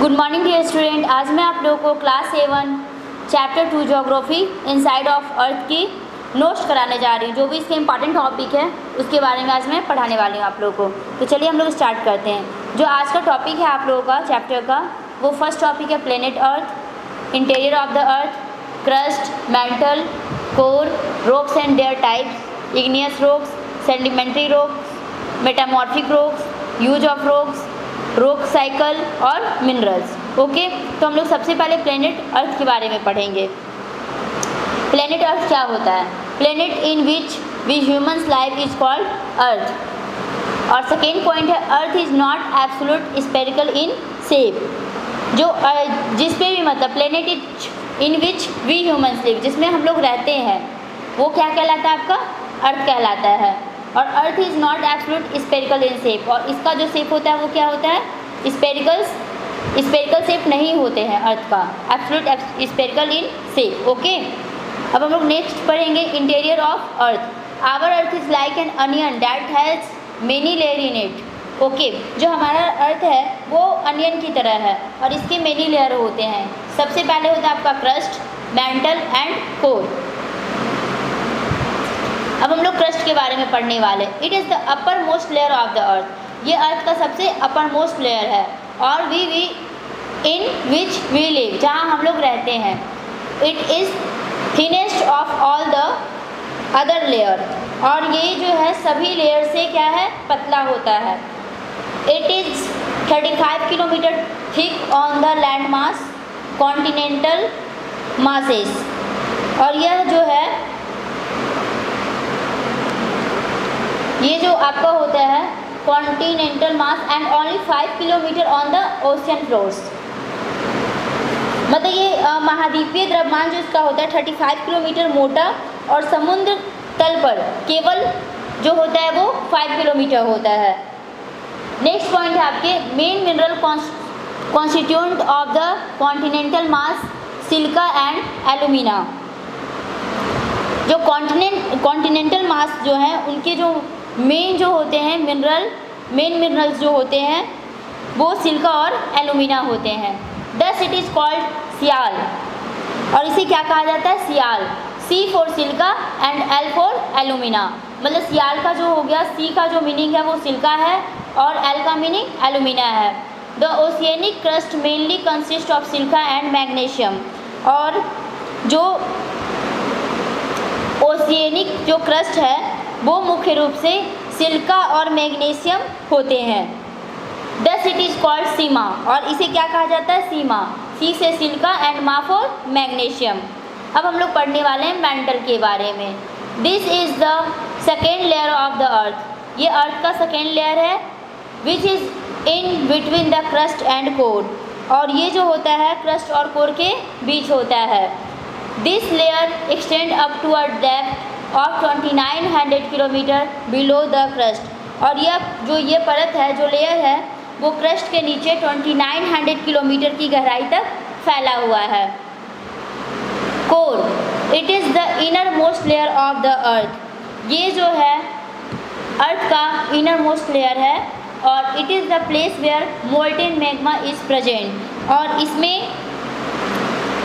Good morning dear student. आज मैं आप लोगों को class 7 chapter 2 geography inside of earth की नोट्स कराने जा रही हूँ। जो भी इसके इंपॉर्टेंट टॉपिक है उसके बारे में आज मैं पढ़ाने वाली हूँ आप लोगों को। तो चलिए हम लोग स्टार्ट करते हैं। जो आज का टॉपिक है आप लोगों का चैप्टर का, वो फर्स्ट टॉपिक है planet earth, interior of the earth, crust, mantle, core, rocks and their types, igneous rocks, sedimentary rocks, metamorphic rocks, use of rocks, rock cycle और मिनरल्स। ओके, तो हम लोग सबसे पहले प्लेनेट अर्थ के बारे में पढ़ेंगे। प्लेनेट अर्थ क्या होता है? Planet in which we humans life is called earth. और सेकेंड पॉइंट है earth is not absolute spherical in shape. जो जिस पे भी मतलब planet in which we humans live, जिसमें हम लोग रहते हैं, वो क्या कहलाता है? आपका अर्थ कहलाता है। और earth is not absolute spherical in shape, और इसका जो शेप होता है वो क्या होता है? स्फेरिकल शेप नहीं होते हैं अर्थ का, absolute spherical in shape. Okay, अब हम लोग नेक्स्ट पढ़ेंगे interior of earth. Our earth is like an onion that has many layer in it. Okay, जो हमारा अर्थ है वो अनियन की तरह है और इसके मेनी लेयर होते हैं। सबसे पहले होता है आपका क्रस्ट, मैंटल एंड कोर। अब हम लोग क्रस्ट के बारे में पढ़ने वाले। It is the uppermost layer of the earth. ये अर्थ का सबसे अपर मोस्ट लेयर है। और we in which we live, जहाँ हम लोग रहते हैं। It is thinnest of all the other layer, और ये जो है सभी लेयर से क्या है? पतला होता है। It is 35 kilometre thick on the land mass continental masses. और यह जो है, ये जो आपका होता है continental mass and only 5 kilometre on the ocean floors. मतलब ये महाद्वीपीय द्रव्यमान जो इसका होता है 35 किलोमीटर मोटा, और समुद्र तल पर केवल जो होता है वो 5 किलोमीटर होता है। नेक्स्ट पॉइंट है आपके main mineral constituent of the continental mass silica and alumina. जो कॉन्टिनेंटल मास जो है उनके जो मेन जो होते हैं मेन मिनरल्स जो होते हैं वो सिलिका और एल्यूमिना होते हैं। दस इट इज़ कॉल्ड सियाल, और इसे क्या कहा जाता है? Sial. C for silica and L for alumina. मतलब सियाल का जो हो गया, सी का जो मीनिंग है वो सिलिका है और एल का मीनिंग एल्यूमिना है। The oceanic crust mainly consist of silica and magnesium. और जो ओशियनिक जो क्रस्ट है वो मुख्य रूप से सिलिका और मैग्नीशियम होते हैं। दस इट इज़ कॉल्ड सीमा, और इसे क्या कहा जाता है? सीमा। सी से सिलिका एंड मा फॉर मैग्नीशियम। अब हम लोग पढ़ने वाले हैं मैंटल के बारे में। This is the second layer of the earth. ये अर्थ का सेकेंड लेयर है which is in between the crust and core. और ये जो होता है क्रस्ट और कोर के बीच होता है। This layer extend up to a depth of 2900 kilometre below the crust. और यह जो ये परत है, जो लेयर है, वो क्रस्ट के नीचे 2900 किलोमीटर की गहराई तक फैला हुआ है। Core, it is the inner most layer of the earth. ये जो है अर्थ का इनर मोस्ट लेयर है, और it is the place where molten magma is present. और इसमें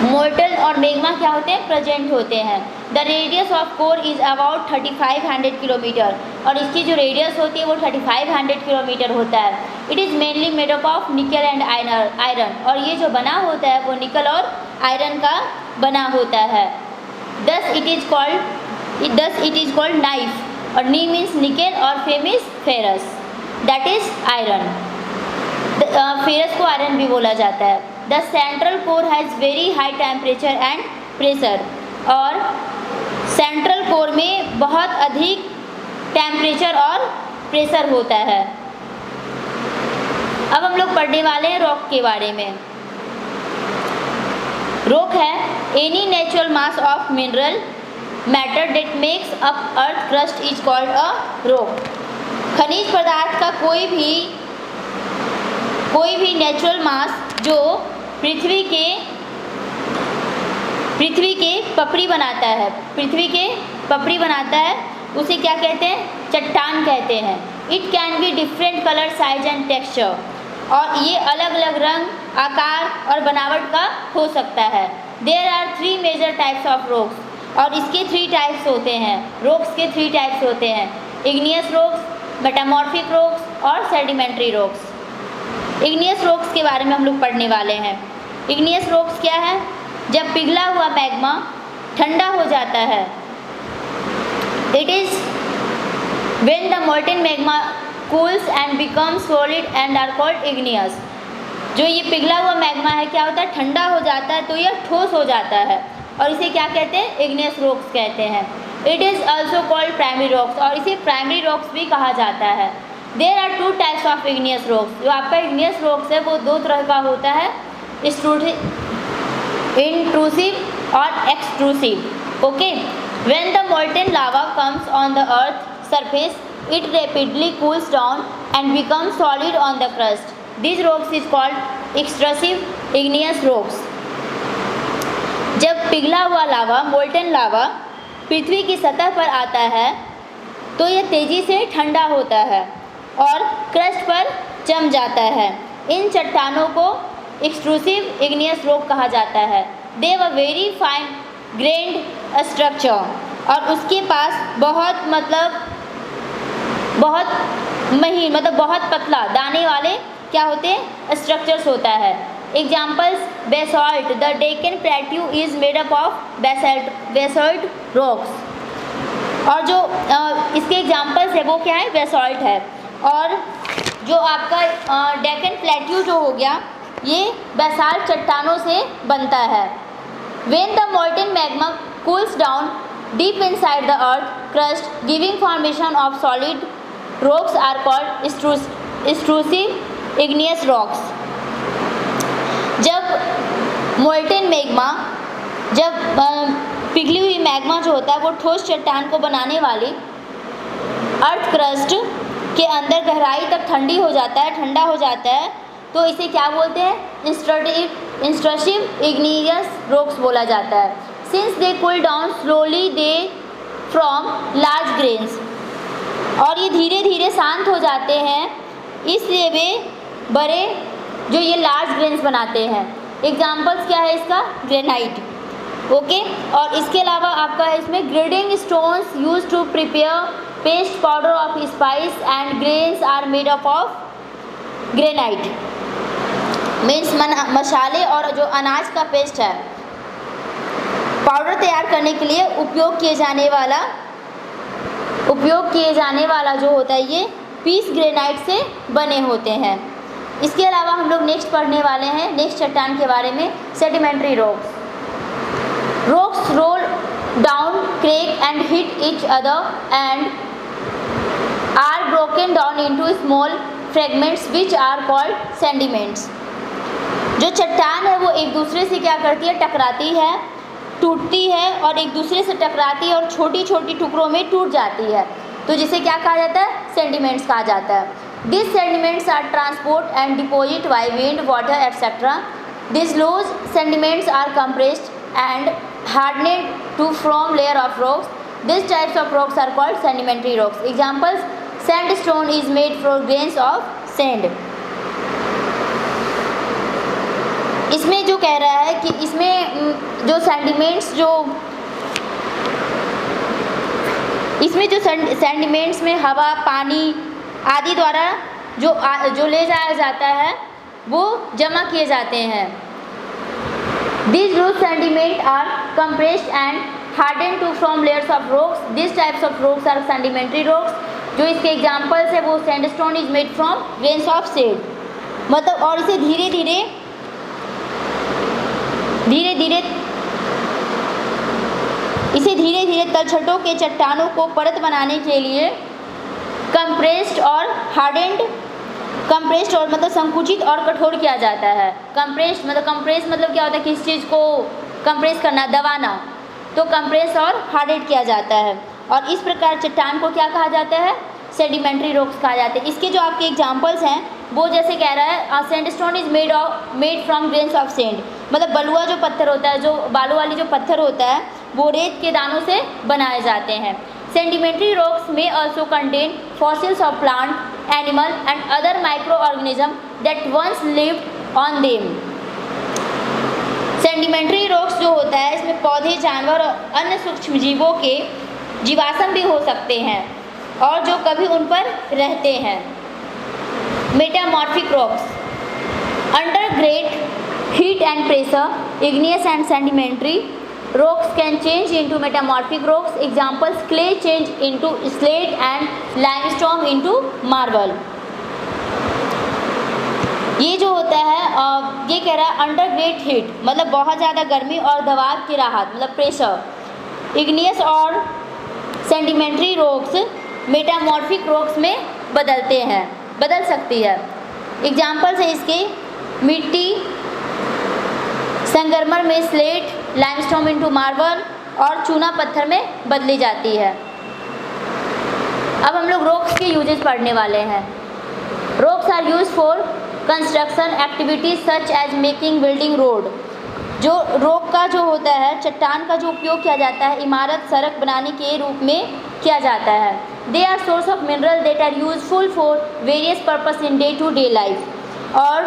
मोल्टन और मैग्मा क्या होते हैं? प्रेजेंट होते हैं। The radius of core is about 3500 kilometre, और इसकी जो रेडियस होती है वो 3500 किलोमीटर होता है। It is mainly made up of निकल एंड आयरन, और ये जो बना होता है वो निकल और आयरन का बना होता है। Thus it is called knife, और नी मीन्स निकल और फे means ferrous, that is iron. Ferrous को आयरन भी बोला जाता है। The central core has very high temperature and pressure, और सेंट्रल कोर में बहुत अधिक टेम्परेचर और प्रेशर होता है। अब हम लोग पढ़ने वाले हैं रॉक के बारे में। रॉक है any natural mass of mineral matter that makes up earth crust is called a rock. खनिज पदार्थ का कोई भी नेचुरल मास जो पृथ्वी के पपड़ी बनाता है, उसे क्या कहते हैं? चट्टान कहते हैं। It can be different colour, size and texture. और ये अलग अलग रंग, आकार और बनावट का हो सकता है। There are 3 major types of rocks, और इसके 3 टाइप्स होते हैं, रॉक्स के 3 टाइप्स होते हैं, इग्नियस रॉक्स, मेटामॉर्फिक रॉक्स और सेडिमेंट्री रॉक्स। इग्नियस रॉक्स के बारे में हम लोग पढ़ने वाले हैं। इग्नियस रॉक्स क्या है? जब पिघला हुआ मैग्मा ठंडा हो जाता है, it is when the molten magma cools and becomes solid and are called igneous. जो ये पिघला हुआ मैग्मा है क्या होता है? ठंडा हो जाता है तो यह ठोस हो जाता है, और इसे क्या कहते हैं? इग्नियस रॉक्स कहते हैं। It is also called primary rocks, और इसे प्राइमरी रॉक्स भी कहा जाता है। There are 2 types of igneous rocks. जो आपका इग्नियस रॉक्स है वो 2 तरह का होता है, इंट्रूसिव और extrusive. Okay, when the molten lava comes on the earth surface, it rapidly cools down and becomes solid on the crust. These rocks is called extrusive igneous rocks. जब पिघला हुआ लावा, मोल्टेन लावा पृथ्वी की सतह पर आता है तो यह तेज़ी से ठंडा होता है और क्रस्ट पर जम जाता है। इन चट्टानों को एक्सट्रूसिव इग्नियस रॉक कहा जाता है। They have a very fine grand structure, और उसके पास बहुत महीन बहुत पतला दाने वाले क्या होते हैं? स्ट्रक्चर्स होता है। Examples basalt, the Deccan plateau is made up of basalt rocks. और जो इसके एग्जाम्पल्स है वो क्या है? बेसॉल्ट है। और जो आपका डेक्कन प्लेट्यू जो हो गया, ये बेसाल्ट चट्टानों से बनता है। When the molten magma cools down deep inside the earth crust giving formation of solid rocks are called extrusive igneous rocks. जब मोल्टेन मैग्मा, जब पिघली हुई मैग्मा जो होता है वो ठोस चट्टान को बनाने वाली अर्थ क्रस्ट के अंदर गहराई तक ठंडा हो जाता है, तो इसे क्या बोलते हैं? इंट्रूसिव इग्नियस रॉक्स बोला जाता है। Since they cool down slowly they from large grains, और ये धीरे धीरे शांत हो जाते हैं, इसलिए वे बड़े जो ये लार्ज ग्रेन्स बनाते हैं। एग्जाम्पल्स क्या है इसका? ग्रेनाइट। ओके, और इसके अलावा आपका है इसमें grading stones use to prepare paste powder of spice and grains are made up of granite. Means मसाले और जो अनाज का पेस्ट है, पाउडर तैयार करने के लिए उपयोग किए जाने वाला जो होता है ये पीस ग्रेनाइट से बने होते हैं। इसके अलावा हम लोग नेक्स्ट पढ़ने वाले हैं नेक्स्ट चट्टान के बारे में, sedimentary rocks. Rocks roll down, crack and hit each other and are broken down into small fragments which are called sediments. जो चट्टान है वो एक दूसरे से क्या करती है? टकराती है, टूटती है, और एक दूसरे से टकराती है और छोटी छोटी टुकड़ों में टूट जाती है, तो जिसे क्या कहा जाता है? सेडिमेंट्स कहा जाता है। This sediments are transport and deposit by wind, water etcetera. This loose sediments are compressed and hardened to form layer of rocks. This types of rocks are called sedimentary rocks. Examples sandstone is made from grains of sand. इसमें जो कह रहा है कि इसमें जो sediments में हवा, पानी आदि द्वारा जो ले जाया जाता है वो जमा किए जाते हैं। These loose sediments are compressed and hardened to form layers of rocks. These types of rocks are sedimentary rocks. जो इसके एग्जाम्पल्स है वो sandstone is made from grains of sand. और इसे धीरे धीरे तलछटों के चट्टानों को परत बनाने के लिए कंप्रेस्ड और संकुचित और कठोर किया जाता है। कंप्रेस मतलब क्या होता है? किसी चीज़ को कंप्रेस करना, दबाना, तो कंप्रेस और हार्डेड किया जाता है। और इस प्रकार चट्टान को क्या कहा जाता है? सेडिमेंट्री रॉक्स कहा जाता है। इसके जो आपके एग्जाम्पल्स हैं वो जैसे कह रहा है sandstone is made from grains of sand, मतलब बलुआ जो पत्थर होता है, जो बालू वाली जो पत्थर होता है वो रेत के दानों से बनाए जाते हैं। सेडिमेंट्री रॉक्स में also contain fossils of plant animal and other microorganisms that once lived on them. Sedimentary rocks जो होता है इसमें पौधे, जानवर और अन्य सूक्ष्म जीवों के जीवाश्म भी हो सकते हैं और जो कभी उन पर रहते हैं। Metamorphic rocks under great heat and pressure, igneous and sedimentary rocks can change into metamorphic rocks. Examples: clay change into slate and limestone into marble. ये जो होता है ये कह रहा है अंडर ग्रेट हीट मतलब बहुत ज़्यादा गर्मी और दबाव की राहत मतलब प्रेशर। इग्नियस और सेडिमेंट्री रॉक्स मेटामॉर्फिक रॉक्स में बदल सकती है। एग्जाम्पल्स है इसके मिट्टी संगमरमर में स्लेट, लाइमस्टोन इनटू मार्बल और चूना पत्थर में बदली जाती है। अब हम लोग रॉक्स के यूजेस पढ़ने वाले हैं। Rocks are use for construction activities such as making building road. जो रॉक का जो होता है चट्टान का जो उपयोग किया जाता है इमारत सड़क बनाने के रूप में किया जाता है। They are source of mineral that are useful for various purpose in day to day life. और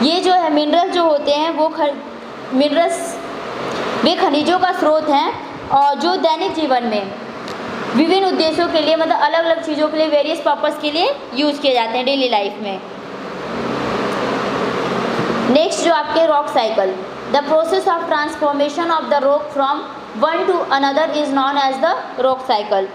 ये जो है मिनरल जो होते हैं वो वे खनिजों का स्रोत हैं और जो दैनिक जीवन में विभिन्न उद्देश्यों के लिए मतलब अलग अलग चीज़ों के लिए वेरियस पर्पस के लिए यूज़ किए जाते हैं डेली लाइफ में। नेक्स्ट जो आपके rock cycle, the process of transformation of the rock from one to another is known as the rock cycle.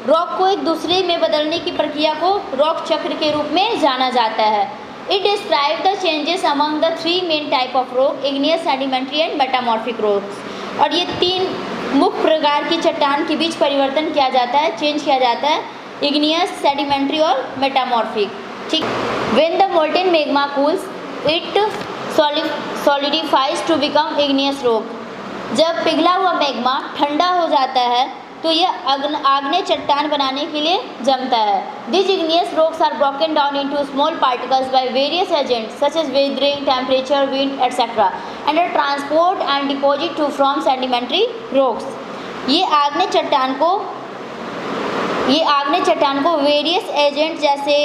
Rock को एक दूसरे में बदलने की प्रक्रिया को रॉक चक्र के रूप में जाना जाता है। It describes the changes among the three main type of rock: igneous, sedimentary and metamorphic rocks। और ये तीन मुख्य प्रकार की चट्टान के बीच परिवर्तन किया जाता है, चेंज किया जाता है, igneous, sedimentary और metamorphic। ठीक। When the molten magma cools, it solidifies to become igneous rock। जब पिघला हुआ मैग्मा ठंडा हो जाता है तो यह आग्नेय चट्टान बनाने के लिए जमता है। These igneous rocks are broken down into small particles by various agents such as weathering, temperature, wind, etc. and are transport and deposit to from sedimentary rocks। ये आग्नेय चट्टान को वेरियस एजेंट जैसे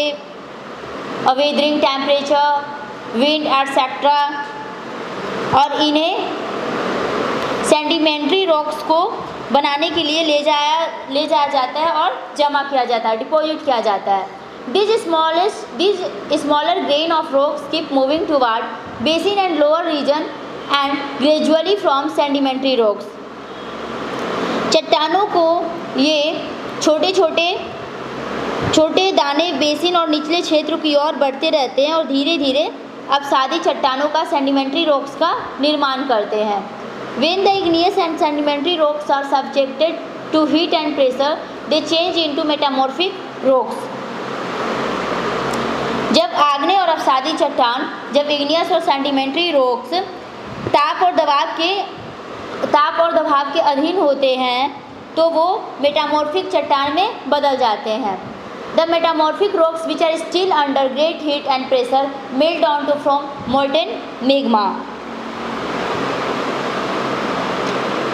वेदरिंग, टेम्परेचर, विंड etc. और इन्हें sedimentary rocks को बनाने के लिए ले जाया जाता है और जमा किया जाता है, डिपॉजिट किया जाता है। These smaller grain of rocks keep moving toward basin and lower region and gradually form sedimentary rocks। चट्टानों को ये छोटे दाने बेसिन और निचले क्षेत्र की ओर बढ़ते रहते हैं और धीरे धीरे अवसादी चट्टानों का सेडिमेंट्री रॉक्स का निर्माण करते हैं। When the igneous and sedimentary rocks are subjected to heat and pressure, they change into metamorphic rocks। जब आग्नेय और अवसादी चट्टान जब igneous और sedimentary rocks ताप और दबाव के अधीन होते हैं तो वो मेटामॉर्फिक चट्टान में बदल जाते हैं। The metamorphic rocks which are still under great heat and pressure melt down to from molten magma।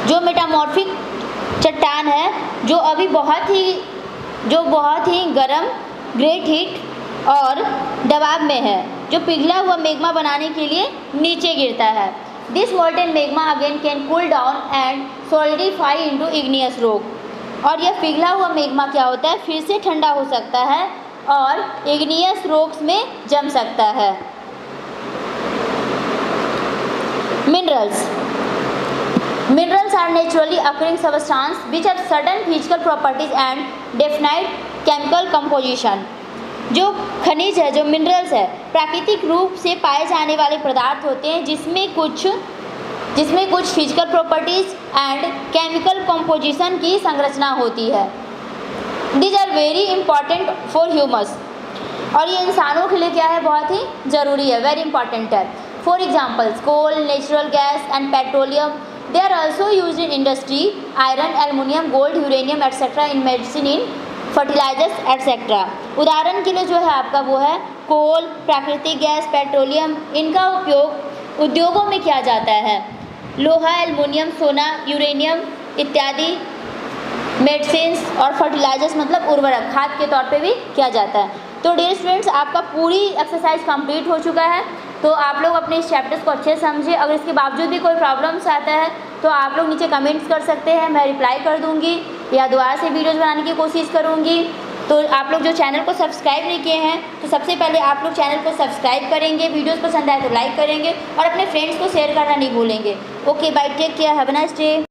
जो मेटामॉर्फिक चट्टान है जो अभी बहुत ही गर्म ग्रेट हीट और दबाव में है जो पिघला हुआ मैग्मा बनाने के लिए नीचे गिरता है। This molten magma again can cool down and solidify into igneous rock. और यह पिघला हुआ मैग्मा क्या होता है फिर से ठंडा हो सकता है और इग्नियस रॉक्स में जम सकता है। Minerals are naturally occurring substances which have certain physical properties and definite chemical composition। जो खनिज है जो मिनरल्स है प्राकृतिक रूप से पाए जाने वाले पदार्थ होते हैं जिसमें कुछ physical properties and chemical composition की संरचना होती है। These are very important for humans। और ये इंसानों के लिए क्या है बहुत ही ज़रूरी है, वेरी इंपॉर्टेंट है। For examples coal, natural gas and petroleum. They are also used in industry, iron, aluminium, gold, uranium etc. in medicine, in fertilizers etc. उदाहरण के लिए जो है आपका वो है कोल, प्राकृतिक गैस, पेट्रोलियम। इनका उपयोग उद्योगों में किया जाता है। लोहा, एल्युमिनियम, सोना, यूरेनियम इत्यादि मेडिसिन्स और फर्टिलाइजर्स मतलब उर्वरक खाद के तौर पे भी किया जाता है। तो डियर स्टूडेंट्स, आपका पूरी एक्सरसाइज कंप्लीट हो चुका है। तो आप लोग अपने इस चैप्टर्स को अच्छे से समझे। अगर इसके बावजूद भी कोई प्रॉब्लम्स आता है तो आप लोग नीचे कमेंट्स कर सकते हैं, मैं रिप्लाई कर दूँगी या दोबारा से वीडियोज़ बनाने की कोशिश करूँगी। तो आप लोग जो चैनल को सब्सक्राइब नहीं किए हैं तो सबसे पहले आप लोग चैनल को सब्सक्राइब करेंगे, वीडियोज़ पसंद आए तो लाइक करेंगे और अपने फ्रेंड्स को शेयर करना नहीं भूलेंगे। Okay bye, take care, have a nice day.